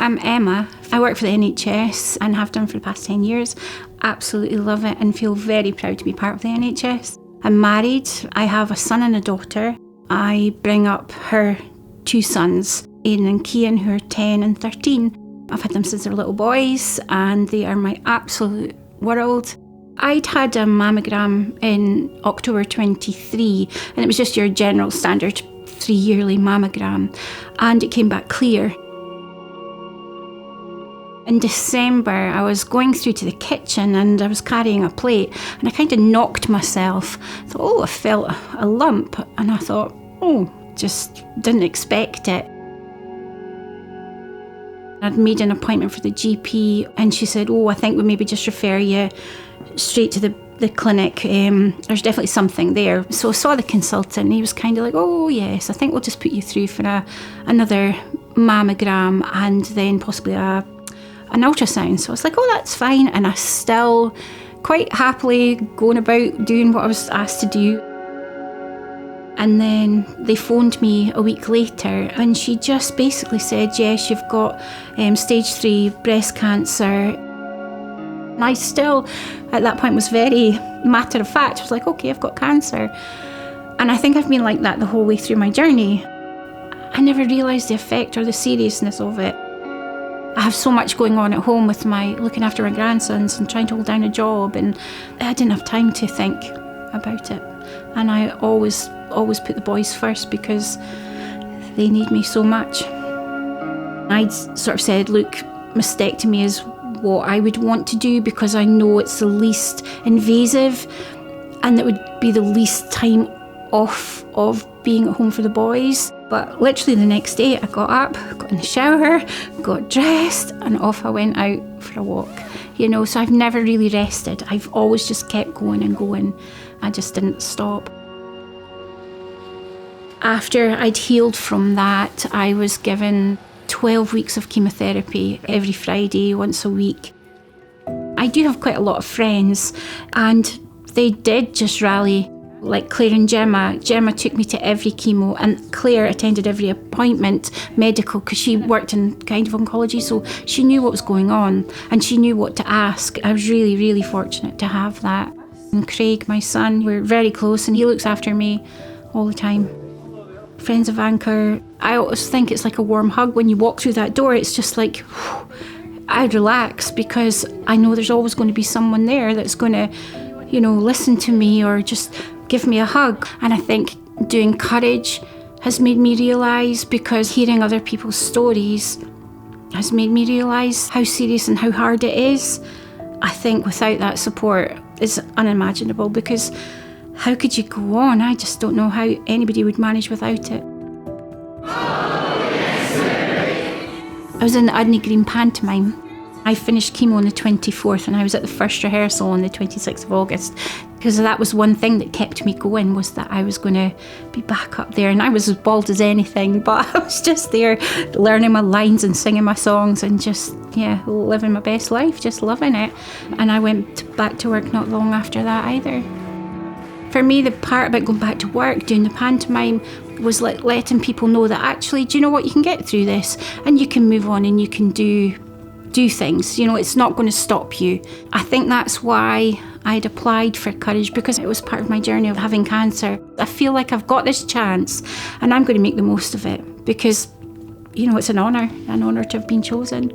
I'm Emma. I work for the NHS and have done for the past 10 years. Absolutely love it and feel very proud to be part of the NHS. I'm married. I have a son and a daughter. I bring up her 2 sons, Aidan and Cian, who are 10 and 13. I've had them since they're little boys and they are my absolute world. I'd had a mammogram in October 23 and it was just your general standard 3-yearly mammogram and it came back clear. In December, I was going through to the kitchen and I was carrying a plate and I kind of knocked myself. I thought, I felt a lump. And I thought, just didn't expect it. I'd made an appointment for the GP and she said, I think we'll maybe just refer you straight to the clinic. There's definitely something there. So I saw the consultant and he was kind of like, yes, I think we'll just put you through for another mammogram and then possibly an ultrasound. So I was like, that's fine. And I still quite happily going about doing what I was asked to do. And then they phoned me a week later and she just basically said, yes, you've got stage 3 breast cancer. And I still, at that point, was very matter of fact. I was like, okay, I've got cancer. And I think I've been like that the whole way through my journey. I never realised the effect or the seriousness of it. I have so much going on at home with looking after my grandsons and trying to hold down a job, and I didn't have time to think about it. And I always put the boys first because they need me so much. I'd sort of said, look, mastectomy is what I would want to do because I know it's the least invasive and it would be the least time off of being at home for the boys. But literally the next day I got up, got in the shower, got dressed and off I went out for a walk. So I've never really rested. I've always just kept going and going. I just didn't stop. After I'd healed from that, I was given 12 weeks of chemotherapy every Friday, once a week. I do have quite a lot of friends and they did just rally, like Claire and Gemma. Gemma took me to every chemo and Claire attended every appointment, medical, because she worked in kind of oncology, so she knew what was going on and she knew what to ask. I was really, really fortunate to have that. And Craig, my son, we're very close and he looks after me all the time. Friends of Anchor, I always think it's like a warm hug. When you walk through that door, it's just like, I relax because I know there's always going to be someone there that's going to, listen to me or just give me a hug. And I think doing Courage has made me realise, because hearing other people's stories has made me realise how serious and how hard it is. I think without that support, it's unimaginable, because how could you go on? I just don't know how anybody would manage without it. I was in the Udney Green pantomime. I finished chemo on the 24th and I was at the first rehearsal on the 26th of August, because that was one thing that kept me going, was that I was going to be back up there. And I was as bald as anything, but I was just there learning my lines and singing my songs and just, living my best life, just loving it. And I went back to work not long after that either. For me, the part about going back to work, doing the pantomime, was like letting people know that actually, do you know what, you can get through this and you can move on and you can do things. It's not going to stop you. I think that's why I'd applied for Courage, because it was part of my journey of having cancer. I feel like I've got this chance and I'm going to make the most of it, because, it's an honour to have been chosen.